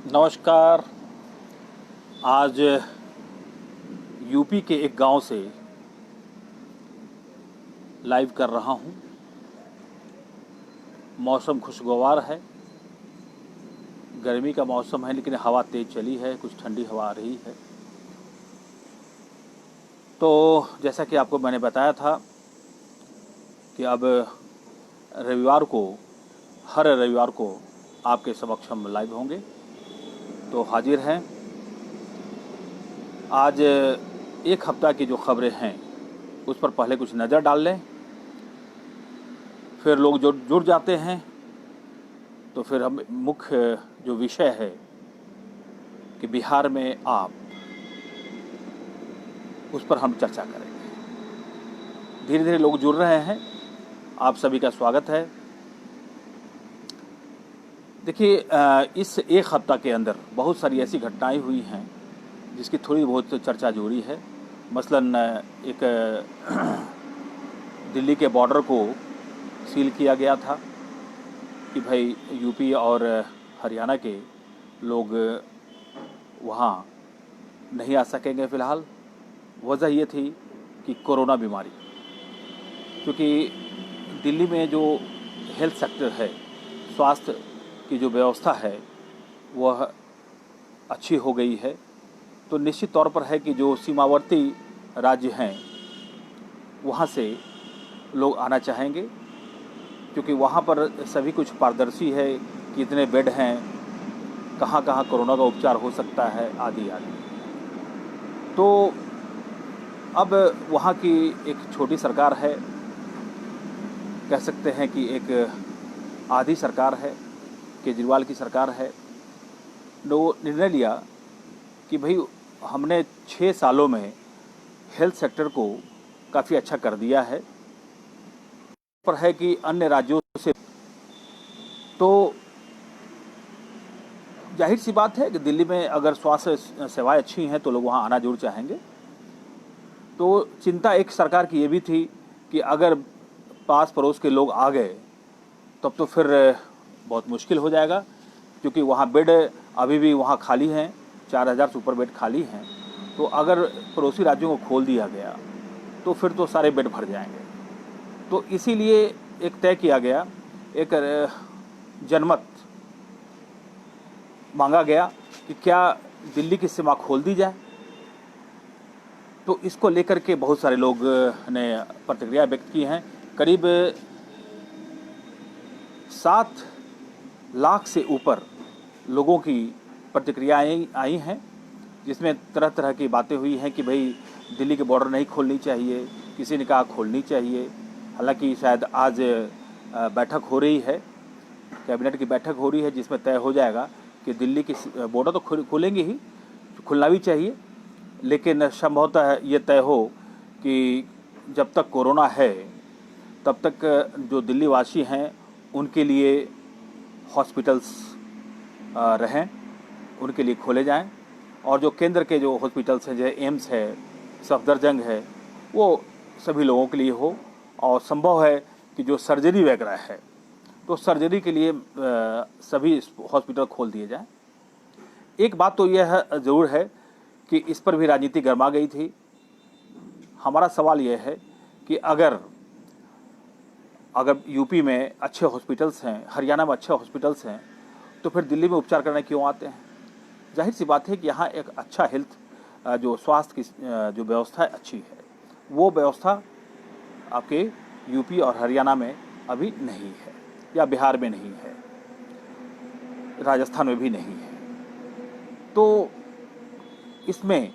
नमस्कार। आज यूपी के एक गांव से लाइव कर रहा हूं। मौसम खुशगवार है, गर्मी का मौसम है लेकिन हवा तेज़ चली है, कुछ ठंडी हवा आ रही है। तो जैसा कि आपको मैंने बताया था कि अब हर रविवार को आपके समक्ष हम लाइव होंगे, तो हाजिर हैं। आज एक हफ्ता की जो खबरें हैं उस पर पहले कुछ नज़र डाल लें, फिर लोग जो जुड़ जाते हैं तो फिर हम मुख्य जो विषय है कि बिहार में आप, उस पर हम चर्चा करेंगे। धीरे धीरे लोग जुड़ रहे हैं, आप सभी का स्वागत है। देखिए, इस एक हफ्ता के अंदर बहुत सारी ऐसी घटनाएं हुई हैं जिसकी थोड़ी बहुत चर्चा जुड़ी है। मसलन एक दिल्ली के बॉर्डर को सील किया गया था कि भाई यूपी और हरियाणा के लोग वहाँ नहीं आ सकेंगे फ़िलहाल। वजह ये थी कि कोरोना बीमारी, क्योंकि दिल्ली में जो हेल्थ सेक्टर है, स्वास्थ्य की जो व्यवस्था है वह अच्छी हो गई है, तो निश्चित तौर पर है कि जो सीमावर्ती राज्य हैं वहाँ से लोग आना चाहेंगे, क्योंकि वहाँ पर सभी कुछ पारदर्शी है, कितने बेड हैं, कहाँ कहाँ कोरोना का उपचार हो सकता है, आदि आदि। तो अब वहाँ की एक छोटी सरकार है, कह सकते हैं कि एक आधी सरकार है, केजरीवाल की सरकार है। तो निर्णय लिया कि भाई हमने 6 सालों में हेल्थ सेक्टर को काफ़ी अच्छा कर दिया है, पर है कि अन्य राज्यों से, तो जाहिर सी बात है कि दिल्ली में अगर स्वास्थ्य सेवाएं अच्छी हैं तो लोग वहाँ आना जरूर चाहेंगे। तो चिंता एक सरकार की ये भी थी कि अगर पास पड़ोस के लोग आ गए तब तो फिर बहुत मुश्किल हो जाएगा, क्योंकि वहाँ बेड अभी भी वहाँ खाली हैं, 4000 से ऊपर बेड खाली हैं। तो अगर पड़ोसी राज्यों को खोल दिया गया तो फिर तो सारे बेड भर जाएंगे। तो इसीलिए एक तय किया गया, एक जनमत मांगा गया कि क्या दिल्ली की सीमा खोल दी जाए। तो इसको लेकर के बहुत सारे लोग ने प्रतिक्रिया व्यक्त की हैं। करीब 7 लाख से ऊपर लोगों की प्रतिक्रियाएं आई हैं, जिसमें तरह तरह की बातें हुई हैं कि भाई दिल्ली के बॉर्डर नहीं खोलनी चाहिए, किसी ने कहा खोलनी चाहिए। हालांकि शायद आज बैठक हो रही है, कैबिनेट की बैठक हो रही है, जिसमें तय हो जाएगा कि दिल्ली की बॉर्डर तो खोलेंगे ही, खुलना भी चाहिए, लेकिन संभवतः ये तय हो कि जब तक कोरोना है तब तक जो दिल्ली वासी हैं उनके लिए हॉस्पिटल्स रहें, उनके लिए खोले जाएं, और जो केंद्र के जो हॉस्पिटल्स हैं, जैसे एम्स है, सफदरजंग है, वो सभी लोगों के लिए हो। और संभव है कि जो सर्जरी वगैरह है तो सर्जरी के लिए सभी हॉस्पिटल खोल दिए जाएं। एक बात तो यह ज़रूर है कि इस पर भी राजनीति गर्मा गई थी। हमारा सवाल यह है कि अगर यूपी में अच्छे हॉस्पिटल्स हैं, हरियाणा में अच्छे हॉस्पिटल्स हैं, तो फिर दिल्ली में उपचार करने क्यों आते हैं? जाहिर सी बात है कि यहाँ एक अच्छा हेल्थ जो स्वास्थ्य की जो व्यवस्था है अच्छी है। वो व्यवस्था आपके यूपी और हरियाणा में अभी नहीं है, या बिहार में नहीं है, राजस्थान में भी नहीं है। तो इसमें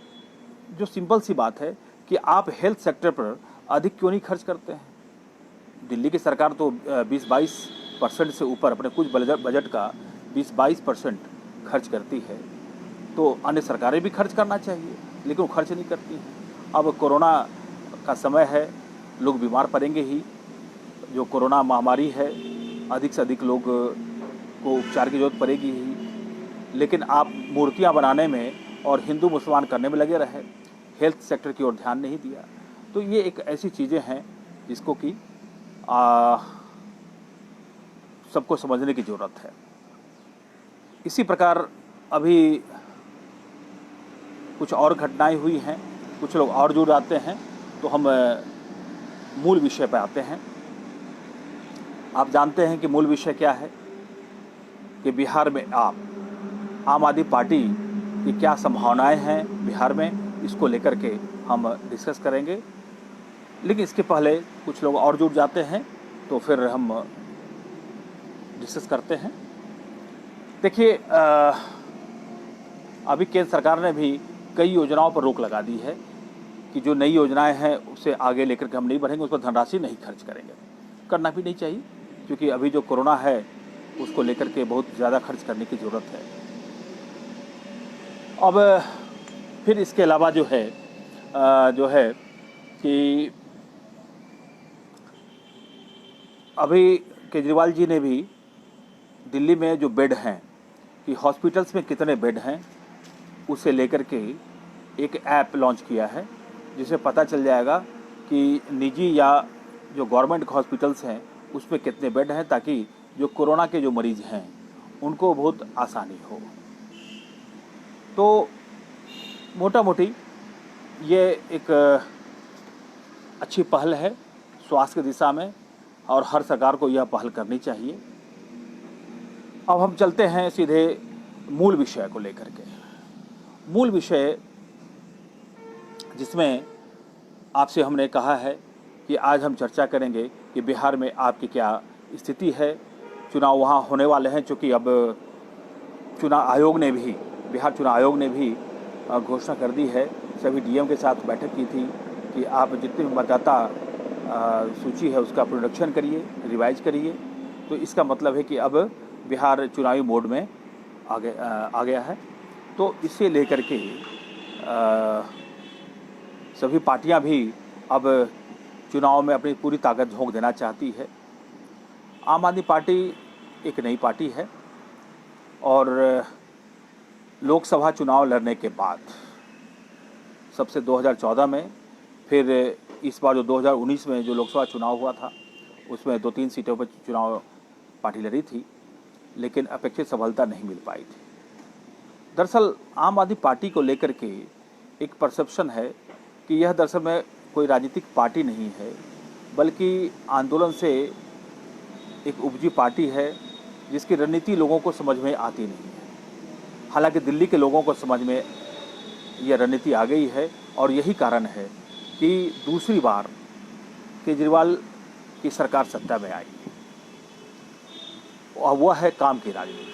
जो सिंपल सी बात है कि आप हेल्थ सेक्टर पर अधिक क्यों नहीं खर्च करते हैं? दिल्ली की सरकार तो 20-22% से ऊपर अपने कुछ बजट का 20-22% खर्च करती है, तो अन्य सरकारें भी खर्च करना चाहिए, लेकिन वो खर्च नहीं करती हैं। अब कोरोना का समय है, लोग बीमार पड़ेंगे ही, जो कोरोना महामारी है, अधिक से अधिक लोग को उपचार की जरूरत पड़ेगी ही, लेकिन आप मूर्तियां बनाने में और हिंदू मुसलमान करने में लगे रहे, हेल्थ सेक्टर की ओर ध्यान नहीं दिया। तो ये एक ऐसी चीज़ें हैं जिसको कि सबको समझने की ज़रूरत है। इसी प्रकार अभी कुछ और घटनाएं हुई हैं, कुछ लोग और जुड़ आते हैं, तो हम मूल विषय पर आते हैं। आप जानते हैं कि मूल विषय क्या है, कि बिहार में आप आम आदमी पार्टी की क्या संभावनाएं हैं बिहार में, इसको लेकर के हम डिस्कस करेंगे। लेकिन इसके पहले कुछ लोग और जुड़ जाते हैं, तो फिर हम डिस्कस करते हैं। देखिए, अभी केंद्र सरकार ने भी कई योजनाओं पर रोक लगा दी है कि जो नई योजनाएं हैं उसे आगे लेकर के हम नहीं बढ़ेंगे, उस पर धनराशि नहीं खर्च करेंगे। करना भी नहीं चाहिए, क्योंकि अभी जो कोरोना है उसको लेकर के बहुत ज़्यादा खर्च करने की ज़रूरत है। अब फिर इसके अलावा जो है कि अभी केजरीवाल जी ने भी दिल्ली में जो बेड हैं, कि हॉस्पिटल्स में कितने बेड हैं, उसे लेकर के एक ऐप लॉन्च किया है, जिससे पता चल जाएगा कि निजी या जो गवर्नमेंट हॉस्पिटल्स हैं उसमें कितने बेड हैं, ताकि जो कोरोना के जो मरीज़ हैं उनको बहुत आसानी हो। तो मोटा मोटी ये एक अच्छी पहल है स्वास्थ्य की दिशा में, और हर सरकार को यह पहल करनी चाहिए। अब हम चलते हैं सीधे मूल विषय को लेकर के। मूल विषय जिसमें आपसे हमने कहा है कि आज हम चर्चा करेंगे कि बिहार में आपकी क्या स्थिति है। चुनाव वहाँ होने वाले हैं, चूँकि अब बिहार चुनाव आयोग ने भी घोषणा कर दी है, सभी डीएम के साथ बैठक की थी कि आप जितने भी मतदाता सूची है उसका प्रोडक्शन करिए, रिवाइज करिए। तो इसका मतलब है कि अब बिहार चुनावी मोड में आ गया है। तो इसे लेकर के सभी पार्टियां भी अब चुनाव में अपनी पूरी ताकत झोंक देना चाहती है। आम आदमी पार्टी एक नई पार्टी है, और लोकसभा चुनाव लड़ने के बाद सबसे 2014 में, फिर इस बार जो 2019 में जो लोकसभा चुनाव हुआ था उसमें 2-3 सीटों पर चुनाव पार्टी लड़ी थी, लेकिन अपेक्षित सफलता नहीं मिल पाई थी। दरअसल आम आदमी पार्टी को लेकर के एक परसेप्शन है कि यह दरअसल में कोई राजनीतिक पार्टी नहीं है, बल्कि आंदोलन से एक उपजी पार्टी है जिसकी रणनीति लोगों को समझ में आती नहीं है। हालांकि दिल्ली के लोगों को समझ में यह रणनीति आ गई है, और यही कारण है कि दूसरी बार केजरीवाल की सरकार सत्ता में आई, और वह है काम की राजनीति।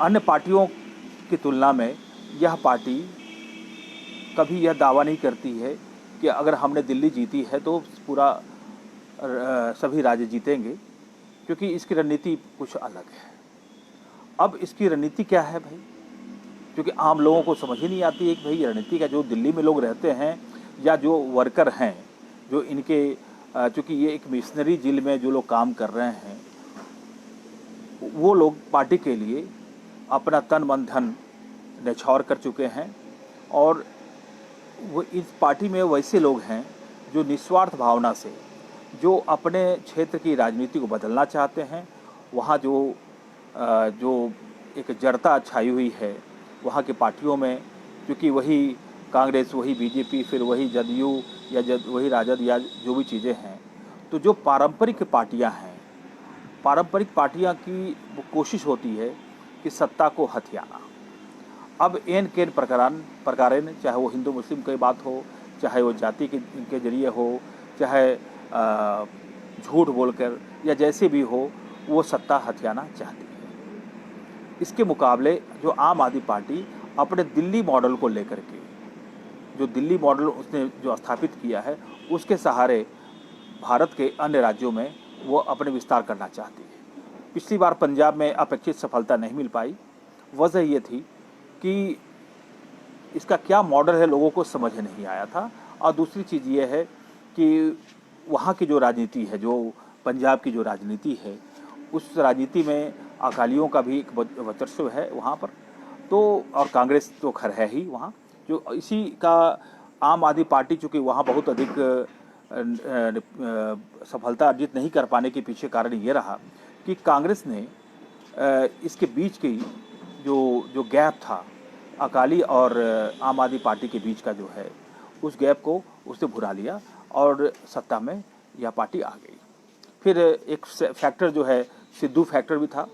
अन्य पार्टियों की तुलना में यह पार्टी कभी यह दावा नहीं करती है कि अगर हमने दिल्ली जीती है तो पूरा सभी राज्य जीतेंगे, क्योंकि इसकी रणनीति कुछ अलग है। अब इसकी रणनीति क्या है भाई, क्योंकि आम लोगों को समझ ही नहीं आती है कि भाई रणनीति का, जो दिल्ली में लोग रहते हैं या जो वर्कर हैं, जो इनके चूँकि ये एक मिशनरी जेल में जो लोग काम कर रहे हैं, वो लोग पार्टी के लिए अपना तन मन धन न्यौछावर कर चुके हैं। और वो इस पार्टी में वैसे लोग हैं जो निस्वार्थ भावना से, जो अपने क्षेत्र की राजनीति को बदलना चाहते हैं। वहाँ जो एक जड़ता छाई हुई है वहाँ की पार्टियों में, क्योंकि वही कांग्रेस, वही बीजेपी, फिर वही जदयू या वही राजद या जो भी चीज़ें हैं, तो जो पारंपरिक पार्टियां की वो कोशिश होती है कि सत्ता को हथियाना। अब एन केन प्रकारेण, चाहे वो हिंदू मुस्लिम की बात हो, चाहे वो जाति के जरिए हो, चाहे झूठ बोलकर या जैसे भी हो, वो सत्ता हथियाना चाहती है। इसके मुकाबले जो आम आदमी पार्टी अपने दिल्ली मॉडल को लेकर के, जो दिल्ली मॉडल उसने जो स्थापित किया है, उसके सहारे भारत के अन्य राज्यों में वो अपने विस्तार करना चाहती है। पिछली बार पंजाब में अपेक्षित सफलता नहीं मिल पाई। वजह ये थी कि इसका क्या मॉडल है लोगों को समझ नहीं आया था, और दूसरी चीज़ ये है कि वहाँ की जो राजनीति है, जो पंजाब की जो राजनीति है, उस राजनीति में अकालियों का भी एक वर्चस्व है वहाँ पर, तो और कांग्रेस तो खैर है ही वहाँ, जो इसी का आम आदमी पार्टी चूँकि वहाँ बहुत अधिक सफलता अर्जित नहीं कर पाने के पीछे कारण ये रहा कि कांग्रेस ने इसके बीच की जो गैप था अकाली और आम आदमी पार्टी के बीच का जो है, उस गैप को उसने भुना लिया और सत्ता में यह पार्टी आ गई। फिर एक फैक्टर जो है सिद्धू फैक्टर भी था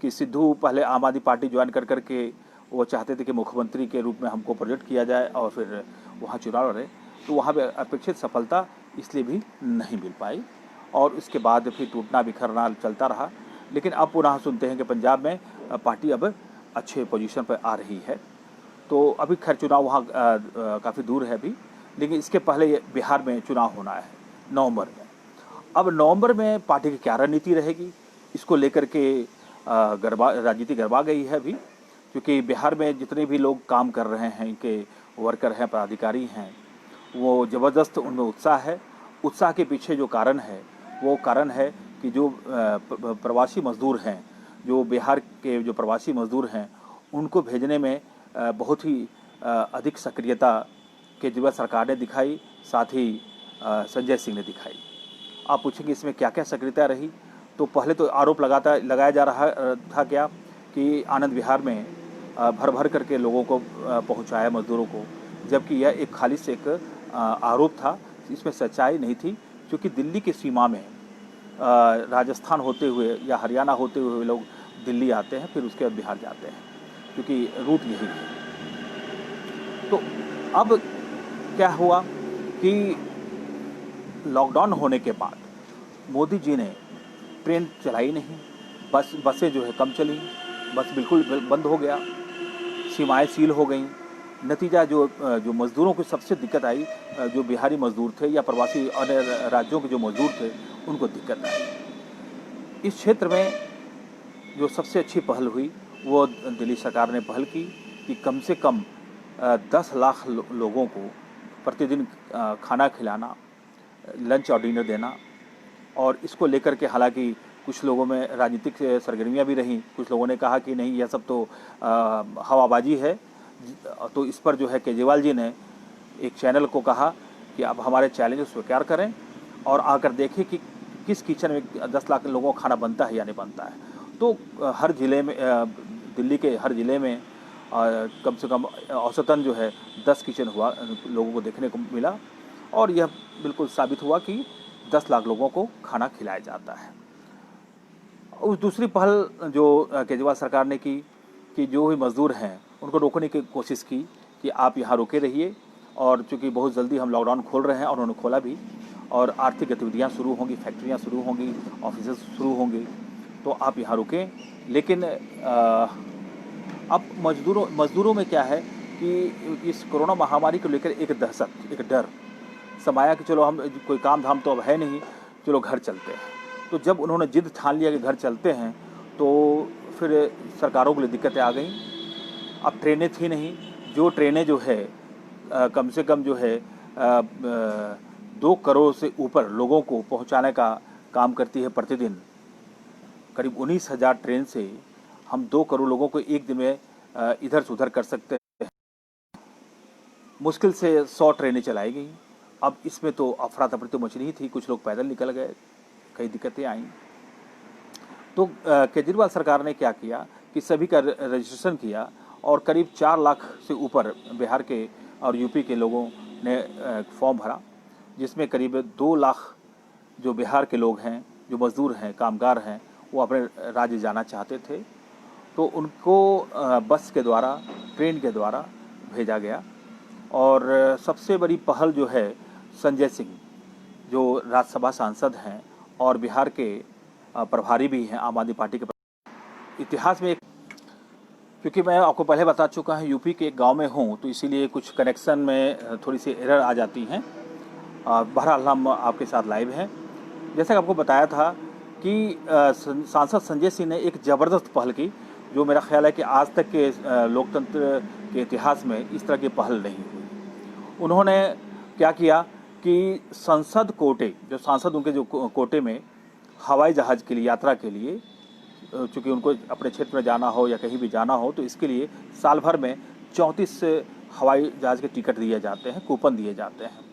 कि सिद्धू पहले आम आदमी पार्टी ज्वाइन कर करके वो चाहते थे कि मुख्यमंत्री के रूप में हमको प्रोजेक्ट किया जाए और फिर वहाँ चुनाव लड़े, तो वहाँ पे अपेक्षित सफलता इसलिए भी नहीं मिल पाई और उसके बाद फिर टूटना बिखरना चलता रहा। लेकिन अब पुनः सुनते हैं कि पंजाब में पार्टी अब अच्छे पोजीशन पर आ रही है। तो अभी खैर चुनाव वहाँ काफ़ी दूर है अभी, लेकिन इसके पहले बिहार में चुनाव होना है नवंबर में। अब नवंबर में पार्टी की क्या रणनीति रहेगी, इसको लेकर के राजनीति गरमा गई है अभी, क्योंकि बिहार में जितने भी लोग काम कर रहे हैं, इनके वर्कर हैं, पदाधिकारी हैं, वो ज़बरदस्त उनमें उत्साह है। उत्साह के पीछे जो कारण है वो कारण है कि जो प्रवासी मज़दूर हैं, जो बिहार के जो प्रवासी मज़दूर हैं, उनको भेजने में बहुत ही अधिक सक्रियता केजरीवाल सरकार ने दिखाई, साथ ही संजय सिंह ने दिखाई। आप पूछेंगे इसमें क्या क्या सक्रियता रही, तो पहले तो आरोप लगाया जा रहा था क्या कि आनंद विहार में भर भर करके लोगों को पहुंचाया मज़दूरों को, जबकि यह एक खालिश एक आरोप था, इसमें सच्चाई नहीं थी। क्योंकि दिल्ली की सीमा में राजस्थान होते हुए या हरियाणा होते हुए लोग दिल्ली आते हैं, फिर उसके बाद बिहार जाते हैं, क्योंकि रूट यही है। तो अब क्या हुआ कि लॉकडाउन होने के बाद मोदी जी ने ट्रेन चलाई नहीं, बसें जो है कम चली, बस बिल्कुल बंद हो गया, सीमाएं सील हो गई। नतीजा जो मज़दूरों को सबसे दिक्कत आई, जो बिहारी मज़दूर थे या प्रवासी अन्य राज्यों के जो मज़दूर थे, उनको दिक्कत आई। इस क्षेत्र में जो सबसे अच्छी पहल हुई वो दिल्ली सरकार ने पहल की कि कम से कम 10 लाख लोगों को प्रतिदिन खाना खिलाना, लंच और डिनर देना। और इसको लेकर के हालांकि कुछ लोगों में राजनीतिक सरगर्मियां भी रहीं, कुछ लोगों ने कहा कि नहीं, यह सब तो हवाबाजी है। तो इस पर जो है केजरीवाल जी ने एक चैनल को कहा कि आप हमारे चैलेंज को स्वीकार करें और आकर देखें कि किस किचन में 10 लाख लोगों का खाना बनता है या नहीं बनता है। तो हर ज़िले में, दिल्ली के हर ज़िले में कम से कम औसतन जो है 10 किचन हुआ लोगों को देखने को मिला, और यह बिल्कुल साबित हुआ कि 10 लाख लोगों को खाना खिलाया जाता है। उस दूसरी पहल जो केजरीवाल सरकार ने की कि जो भी मज़दूर हैं उनको रोकने की कोशिश की कि आप यहाँ रुके रहिए, और चूँकि बहुत जल्दी हम लॉकडाउन खोल रहे हैं, और उन्होंने खोला भी, और आर्थिक गतिविधियाँ शुरू होंगी, फैक्ट्रियाँ शुरू होंगी, ऑफिस शुरू होंगी, तो आप यहाँ रुकें। लेकिन अब मज़दूरों में क्या है कि इस कोरोना महामारी को लेकर एक दहशत, एक डर समाया कि चलो हम कोई काम धाम तो अब है नहीं, चलो घर चलते हैं। तो जब उन्होंने जिद ठान लिया कि घर चलते हैं, तो फिर सरकारों के लिए दिक्कतें आ गई। अब ट्रेनें थी नहीं, जो ट्रेनें जो है कम से कम जो है 2 करोड़ से ऊपर लोगों को पहुंचाने का काम करती है प्रतिदिन। करीब 19,000 ट्रेन से हम 2 करोड़ लोगों को एक दिन में इधर से उधर कर सकते हैं। मुश्किल से 100 ट्रेनें चलाई गई। अब इसमें तो अफरा तफरी तो मची नहीं थी, कुछ लोग पैदल निकल गए, कई दिक्कतें आईं। तो केजरीवाल सरकार ने क्या किया कि सभी का रजिस्ट्रेशन किया, और करीब 4 लाख से ऊपर बिहार के और यूपी के लोगों ने फॉर्म भरा, जिसमें करीब 2 लाख जो बिहार के लोग हैं, जो मज़दूर हैं, कामगार हैं, वो अपने राज्य जाना चाहते थे। तो उनको बस के द्वारा, ट्रेन के द्वारा भेजा गया। और सबसे बड़ी पहल जो है संजय सिंह, जो राज्यसभा सांसद हैं और बिहार के प्रभारी भी हैं आम आदमी पार्टी के, इतिहास में एक, क्योंकि मैं आपको पहले बता चुका हूँ यूपी के एक गांव में हूँ, तो इसीलिए कुछ कनेक्शन में थोड़ी सी एरर आ जाती हैं। बहरहाल हम आपके साथ लाइव हैं। जैसा कि आपको बताया था कि सांसद संजय सिंह ने एक ज़बरदस्त पहल की, जो मेरा ख्याल है कि आज तक के लोकतंत्र के इतिहास में इस तरह की पहल नहीं हुई। उन्होंने क्या किया कि संसद कोटे, जो सांसद उनके जो कोटे में हवाई जहाज़ के लिए, यात्रा के लिए, चूँकि उनको अपने क्षेत्र में जाना हो या कहीं भी जाना हो, तो इसके लिए साल भर में 34 हवाई जहाज़ के टिकट दिए जाते हैं, कूपन दिए जाते हैं।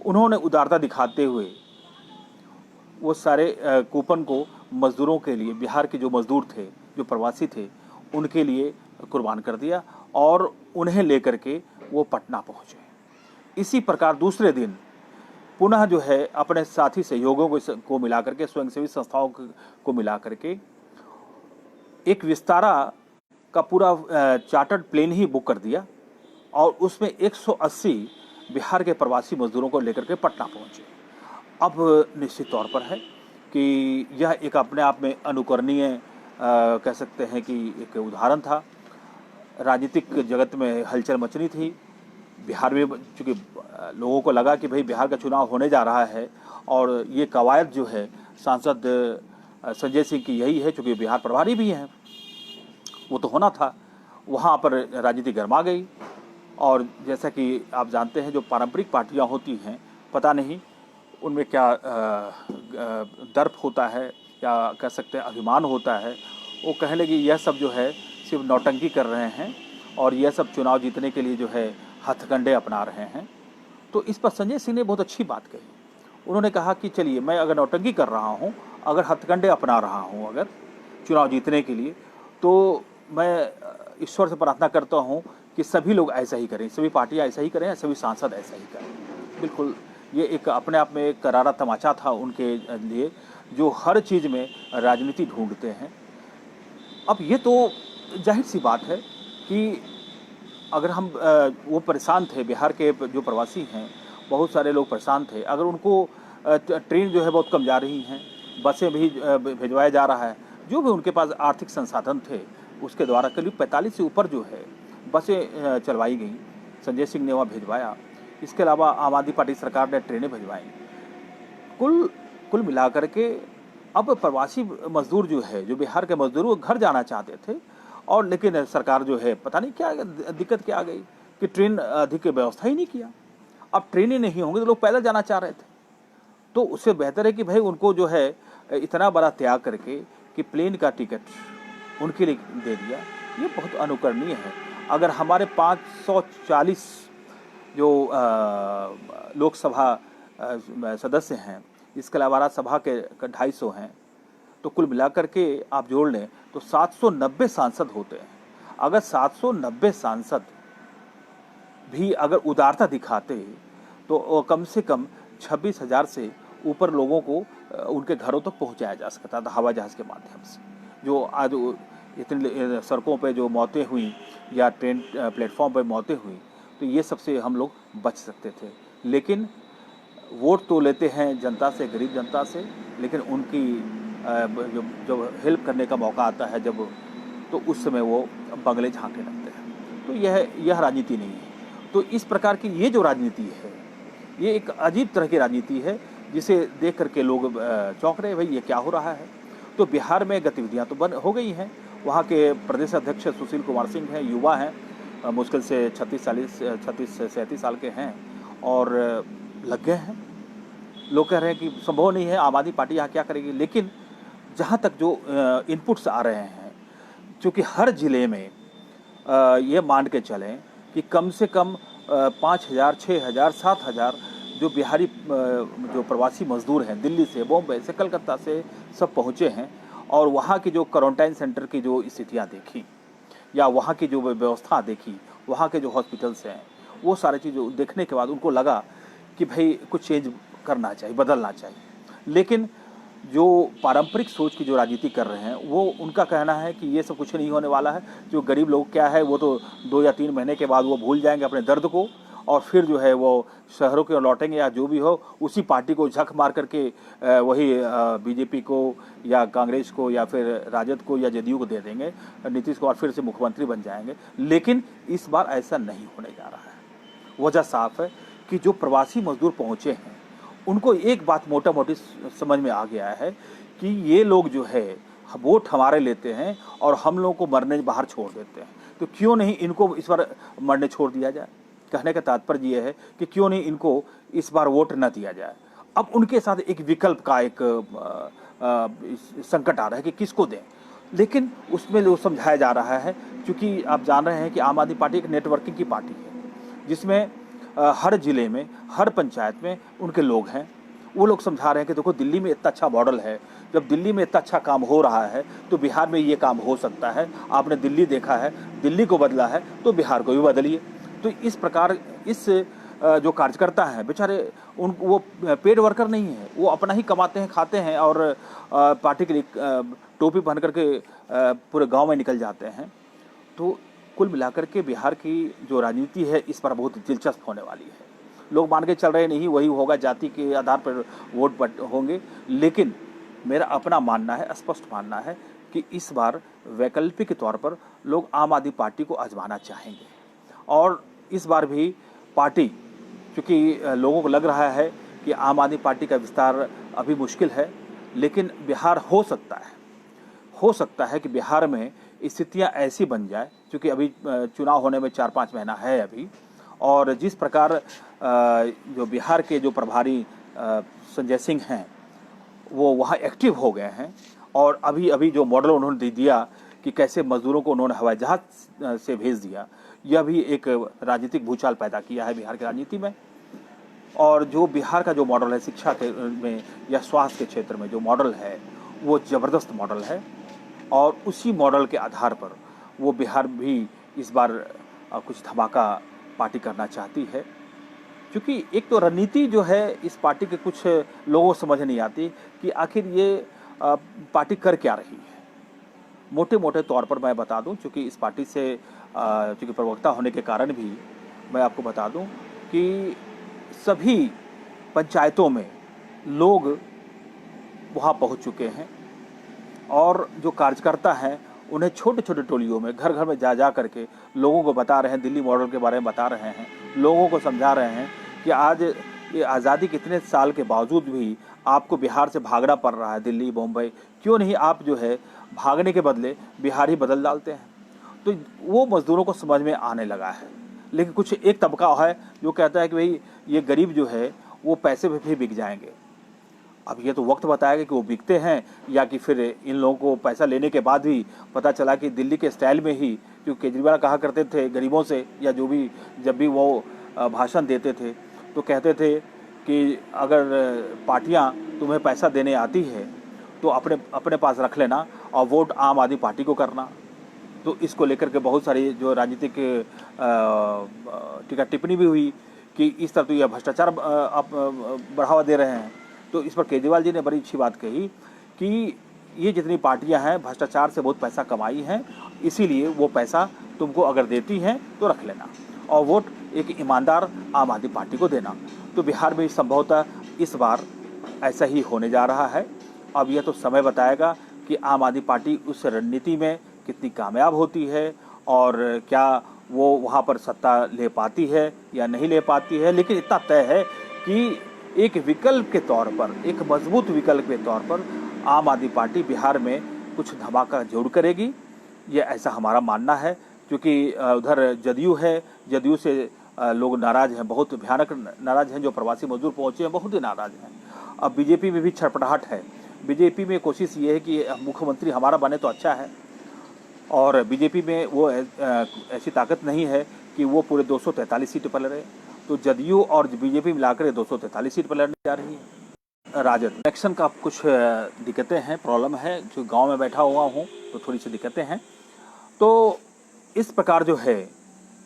उन्होंने उदारता दिखाते हुए वो सारे कूपन को मज़दूरों के लिए, बिहार के जो मज़दूर थे, जो प्रवासी थे, उनके लिए कुर्बान कर दिया और उन्हें लेकर के वो पटना पहुँचे। इसी प्रकार दूसरे दिन पुनः जो है अपने साथी सहयोगों को मिला करके, स्वयंसेवी संस्थाओं को मिला करके एक विस्तारा का पूरा चार्टर्ड प्लेन ही बुक कर दिया और उसमें 180 बिहार के प्रवासी मजदूरों को लेकर के पटना पहुंचे। अब निश्चित तौर पर है कि यह एक अपने आप में अनुकरणीय कह सकते हैं कि एक उदाहरण था। राजनीतिक जगत में हलचल मचनी थी। बिहार में चूँकि लोगों को लगा कि भाई बिहार का चुनाव होने जा रहा है और ये कवायद जो है सांसद संजय सिंह की यही है, चूँकि बिहार प्रभारी भी हैं, वो तो होना था। वहाँ पर राजनीति गर्मा गई और जैसा कि आप जानते हैं जो पारंपरिक पार्टियाँ होती हैं, पता नहीं उनमें क्या दर्प होता है या कह सकते हैं अभिमान होता है। वो कहने लगी यह सब जो है सिर्फ नौटंकी कर रहे हैं और यह सब चुनाव जीतने के लिए जो है हथकंडे अपना रहे हैं। तो इस पर संजय सिंह ने बहुत अच्छी बात कही। उन्होंने कहा कि चलिए, मैं अगर नौटंकी कर रहा हूँ, अगर हथकंडे अपना रहा हूँ अगर चुनाव जीतने के लिए, तो मैं ईश्वर से प्रार्थना करता हूँ कि सभी लोग ऐसा ही करें, सभी पार्टियाँ ऐसा ही करें, सभी सांसद ऐसा ही करें। बिल्कुल ये एक अपने आप में एक करारा तमाचा था उनके लिए, जो हर चीज़ में राजनीति ढूंढते हैं। अब ये तो जाहिर सी बात है कि अगर हम वो परेशान थे, बिहार के जो प्रवासी हैं बहुत सारे लोग परेशान थे। अगर उनको ट्रेन जो है बहुत कम जा रही हैं, बसें भी भिजवाया जा रहा है, जो भी उनके पास आर्थिक संसाधन थे उसके द्वारा करीब 45 से ऊपर जो है बसें चलवाई गई। संजय सिंह ने वहाँ भिजवाया। इसके अलावा आम आदमी पार्टी सरकार ने ट्रेनें भिजवाई। कुल मिलाकर के अब प्रवासी मजदूर जो है, जो बिहार के मजदूर, वो घर जाना चाहते थे और लेकिन सरकार जो है पता नहीं क्या दिक्कत क्या आ गई कि ट्रेन अधिक व्यवस्था ही नहीं किया। अब ट्रेनें नहीं होंगी तो लोग पैदल जाना चाह रहे थे। तो उससे बेहतर है कि भाई उनको जो है इतना बड़ा त्याग करके कि प्लेन का टिकट उनके लिए दे दिया। ये बहुत अनुकरणीय है। अगर हमारे 540 जो लोकसभा सदस्य हैं, इसके अलावा राज्यसभा के 250 हैं, तो कुल मिलाकर के आप जोड़ लें तो 790 सांसद होते हैं। अगर 790 सांसद भी अगर उदारता दिखाते तो कम से कम 26,000 से ऊपर लोगों को उनके घरों तक पहुंचाया जा सकता था हवाई जहाज़ के माध्यम से। जो आज इतनी सड़कों पे जो मौतें हुई या ट्रेन प्लेटफॉर्म पे मौतें हुई, तो ये सबसे हम लोग बच सकते थे। लेकिन वोट तो लेते हैं जनता से, गरीब जनता से, लेकिन उनकी जो हेल्प करने का मौका आता है जब, तो उस समय वो बंगले झांकने लगते हैं। तो यह राजनीति नहीं है। तो इस प्रकार की ये जो राजनीति है, ये एक अजीब तरह की राजनीति है जिसे देख करके लोग चौंक रहे हैं, भाई ये क्या हो रहा है। तो बिहार में गतिविधियां तो बंद हो गई हैं। वहाँ के प्रदेश अध्यक्ष सुशील कुमार सिंह हैं, युवा हैं, मुश्किल से 36 से 37 साल के हैं और लग गए हैं। लोग कह रहे हैं कि संभव नहीं है, आम आदमी पार्टी यहाँ क्या करेगी। लेकिन जहाँ तक जो इनपुट्स आ रहे हैं, चूँकि हर ज़िले में ये मान के चलें कि कम से कम 5,000, 6,000, 7,000 जो बिहारी जो प्रवासी मजदूर हैं, दिल्ली से, बॉम्बे से, कलकत्ता से सब पहुँचे हैं और वहाँ की जो क्वारंटाइन सेंटर की जो स्थितियाँ देखी या वहाँ की जो व्यवस्था देखी, वहाँ के जो हॉस्पिटल्स हैं, वो सारी चीज़ें देखने के बाद उनको लगा कि भाई कुछ चेंज करना चाहिए, बदलना चाहिए। लेकिन जो पारंपरिक सोच की जो राजनीति कर रहे हैं, वो उनका कहना है कि ये सब कुछ नहीं होने वाला है। जो गरीब लोग क्या है, वो तो 2 या 3 महीने के बाद वो भूल जाएंगे अपने दर्द को और फिर जो है वो शहरों की ओर लौटेंगे या जो भी हो, उसी पार्टी को झक मार करके वही बीजेपी को या कांग्रेस को या फिर राजद को या जदयू को दे देंगे, नीतीश कुमार फिर से मुख्यमंत्री बन जाएंगे। लेकिन इस बार ऐसा नहीं होने जा रहा है। वजह साफ है कि जो प्रवासी मजदूर पहुँचे हैं, उनको एक बात मोटा मोटी समझ में आ गया है कि ये लोग जो है वोट हमारे लेते हैं और हम लोगों को मरने बाहर छोड़ देते हैं, तो क्यों नहीं इनको इस बार मरने छोड़ दिया जाए। कहने का तात्पर्य ये है कि क्यों नहीं इनको इस बार वोट न दिया जाए। अब उनके साथ एक विकल्प का एक संकट आ रहा है कि किसको दें, लेकिन उसमें जो समझाया जा रहा है, क्योंकि आप जान रहे हैं कि आम आदमी पार्टी एक नेटवर्किंग की पार्टी है जिसमें हर ज़िले में, हर पंचायत में उनके लोग हैं। वो लोग समझा रहे हैं कि देखो दिल्ली में इतना अच्छा मॉडल है जब दिल्ली में इतना अच्छा काम हो रहा है तो बिहार में ये काम हो सकता है। आपने दिल्ली देखा है, दिल्ली को बदला है तो बिहार को भी बदलिए। तो इस प्रकार इस जो कार्यकर्ता हैं बेचारे, उन वो पेड वर्कर नहीं है, वो अपना ही कमाते हैं, खाते हैं और पार्टी के लिए टोपी पहन करके पूरे गांव में निकल जाते हैं। तो कुल मिलाकर के बिहार की जो राजनीति है इस पर बहुत दिलचस्प होने वाली है। लोग मान के चल रहे नहीं वही होगा, जाति के आधार पर वोट होंगे, लेकिन मेरा अपना मानना है, स्पष्ट मानना है कि इस बार वैकल्पिक तौर पर लोग आम आदमी पार्टी को आजमाना चाहेंगे। और इस बार भी पार्टी, क्योंकि लोगों को लग रहा है कि आम आदमी पार्टी का विस्तार अभी मुश्किल है, लेकिन बिहार हो सकता है कि बिहार में स्थितियां ऐसी बन जाए, क्योंकि अभी चुनाव होने में 4-5 महीना है अभी, और जिस प्रकार जो बिहार के जो प्रभारी संजय सिंह हैं वो वहाँ एक्टिव हो गए हैं, और अभी जो मॉडल उन्होंने दिया कि कैसे मजदूरों को उन्होंने हवाई जहाज से भेज दिया, यह भी एक राजनीतिक भूचाल पैदा किया है बिहार की राजनीति में। और जो बिहार का जो मॉडल है शिक्षा के में या स्वास्थ्य के क्षेत्र में जो मॉडल है वो ज़बरदस्त मॉडल है, और उसी मॉडल के आधार पर वो बिहार भी इस बार कुछ धमाका पार्टी करना चाहती है। क्योंकि एक तो रणनीति जो है इस पार्टी के कुछ लोगों को समझ नहीं आती कि आखिर ये पार्टी कर क्या रही है। मोटे मोटे तौर पर मैं बता दूं, क्योंकि इस पार्टी से चूँकि प्रवक्ता होने के कारण भी मैं आपको बता दूं कि सभी पंचायतों में लोग वहाँ पहुँच चुके हैं, और जो कार्यकर्ता हैं उन्हें छोटे छोटे टोलियों में घर घर में जा करके लोगों को बता रहे हैं, दिल्ली मॉडल के बारे में बता रहे हैं, लोगों को समझा रहे हैं कि आज ये आज़ादी के इतने साल के बावजूद भी आपको बिहार से भागना पड़ रहा है, दिल्ली बम्बई, क्यों नहीं आप जो है भागने के बदले बिहार ही बदल डालते हैं। तो वो मज़दूरों को समझ में आने लगा है। लेकिन कुछ एक तबका है जो कहता है कि भाई ये गरीब जो है वो पैसे पे भी बिक जाएंगे। अब ये तो वक्त बताएगा कि वो बिकते हैं या कि फिर इन लोगों को पैसा लेने के बाद भी पता चला कि दिल्ली के स्टाइल में ही, जो केजरीवाल कहा करते थे गरीबों से, या जो भी जब भी वो भाषण देते थे तो कहते थे कि अगर पार्टियां तुम्हें पैसा देने आती है तो अपने अपने पास रख लेना और वोट आम आदमी पार्टी को करना। तो इसको लेकर के बहुत सारी जो राजनीतिक टीका टिप्पणी भी हुई कि इस तरह तो यह भ्रष्टाचार आप बढ़ावा दे रहे हैं। तो इस पर केजरीवाल जी ने बड़ी अच्छी बात कही कि ये जितनी पार्टियां हैं भ्रष्टाचार से बहुत पैसा कमाई हैं, इसीलिए वो पैसा तुमको अगर देती हैं तो रख लेना और वोट एक ईमानदार आम आदमी पार्टी को देना। तो बिहार में संभवतः इस बार ऐसा ही होने जा रहा है। अब यह तो समय बताएगा कि आम आदमी पार्टी उस रणनीति में कितनी कामयाब होती है और क्या वो वहाँ पर सत्ता ले पाती है या नहीं ले पाती है। लेकिन इतना तय है कि एक विकल्प के तौर पर, एक मजबूत विकल्प के तौर पर आम आदमी पार्टी बिहार में कुछ धमाका जरूर करेगी, ये ऐसा हमारा मानना है। क्योंकि उधर जदयू है, जदयू से लोग नाराज़ हैं, बहुत भयानक नाराज़ हैं। जो प्रवासी मजदूर पहुँचे हैं बहुत ही नाराज़ हैं। अब बीजेपी में भी छटपटाहट है। बीजेपी में कोशिश ये है कि मुख्यमंत्री हमारा बने तो अच्छा है, और बीजेपी में वो ऐसी ताकत नहीं है कि वो पूरे 243 सीट पर लड़े। तो जदयू और बीजेपी मिलाकर 243 सीट पर लड़ने जा रही है। राजद इलेक्शन का कुछ दिक्कतें हैं, प्रॉब्लम है, जो गांव में बैठा हुआ हूं तो थोड़ी सी दिक्कतें हैं। तो इस प्रकार जो है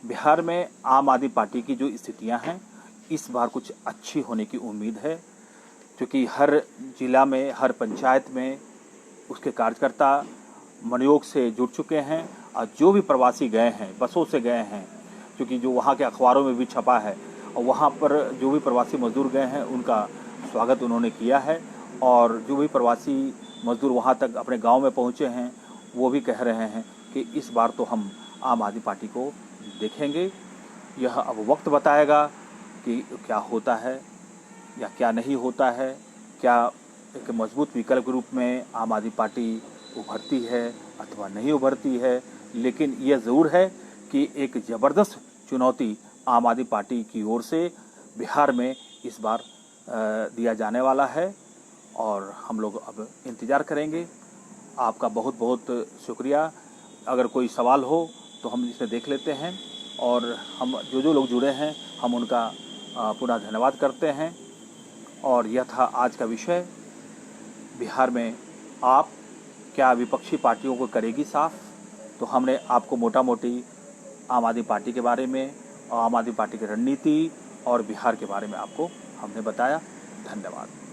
बिहार में आम आदमी पार्टी की जो स्थितियां हैं इस बार कुछ अच्छी होने की उम्मीद है। क्योंकि हर जिला में, हर पंचायत में उसके कार्यकर्ता मनयोग से जुड़ चुके हैं, और जो भी प्रवासी गए हैं बसों से गए हैं, क्योंकि जो वहाँ के अखबारों में भी छपा है, और वहाँ पर जो भी प्रवासी मजदूर गए हैं उनका स्वागत उन्होंने किया है। और जो भी प्रवासी मजदूर वहाँ तक अपने गांव में पहुँचे हैं वो भी कह रहे हैं कि इस बार तो हम आम आदमी पार्टी को देखेंगे। यह अब वक्त बताएगा कि क्या होता है या क्या नहीं होता है, क्या एक मजबूत विकल्प के रूप में आम आदमी पार्टी उभरती है अथवा नहीं उभरती है। लेकिन यह ज़रूर है कि एक ज़बरदस्त चुनौती आम आदमी पार्टी की ओर से बिहार में इस बार दिया जाने वाला है, और हम लोग अब इंतज़ार करेंगे। आपका बहुत बहुत शुक्रिया। अगर कोई सवाल हो तो हम इसे देख लेते हैं, और हम जो लोग जुड़े हैं हम उनका पुनः धन्यवाद करते हैं। और यह था आज का विषय, बिहार में आप क्या विपक्षी पार्टियों को करेगी साफ। तो हमने आपको मोटा मोटी आम आदमी पार्टी के बारे में और आम आदमी पार्टी की रणनीति और बिहार के बारे में आपको हमने बताया। धन्यवाद।